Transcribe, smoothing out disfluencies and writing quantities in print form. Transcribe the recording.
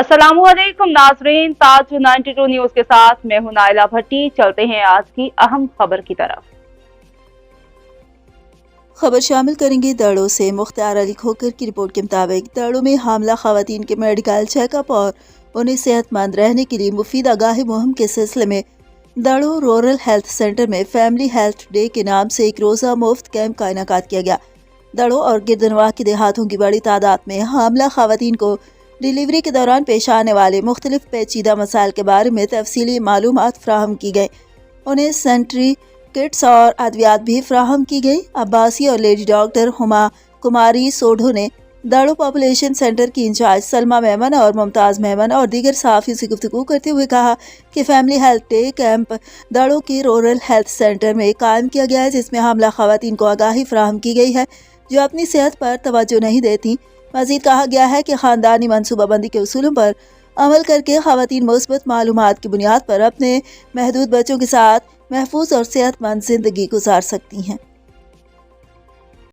अस्सलामुअलैकुम नाजरीन, ताज 92 न्यूज के साथ मैं हूं नाइला भट्टी। चलते हैं आज की अहम खबर की तरफ। खबर शामिल करेंगे दाड़ों से। मुख्तार अली खोकर की रिपोर्ट के मुताबिक दाड़ों में हामला खवातीन के मेडिकल चेकअप और उन्हें सेहतमंद रहने के लिए मुफीद आगाही मुहिम के सिलसिले में दाड़ों रूरल हेल्थ सेंटर में फैमिली हेल्थ डे के नाम से एक रोज़ा मुफ्त कैंप का इनेकाद किया गया। दाड़ों और गिरदनवाह के देहातों की बड़ी तादाद में हामला खवातीन को डिलीवरी के दौरान पेश आने वाले मुख्तलिफ पेचीदा मसाइल के बारे में तफसीली मालूमात फ्राहम की गई। उन्हें सेंट्री किट्स और अद्वियात भी फ्राहम की गई। अब्बासी और लेडी डॉक्टर हुमा कुमारी सोढो ने दाड़ो पॉपुलेशन सेंटर की इंचार्ज सलमा मेमन और मुमताज़ मेमन और दीगर सहाफ़ियों से गुफ्तगू करते हुए कहा कि फैमिली हेल्थ डे कैंप दाड़ो के रूरल हेल्थ सेंटर में कायम किया गया है, जिसमें हामला खवातीन को आगाही फ्राहम की गई है जो अपनी सेहत पर तवज्जो नहीं देती। मज़ीद कहा गया है कि ख़ानदानी मनसूबाबंदी के उसूलों पर अमल करके ख़वातीन मुस्बत मालूमात की बुनियाद पर अपने महदूद बच्चों के साथ महफूज और सेहतमंद ज़िंदगी गुजार सकती हैं।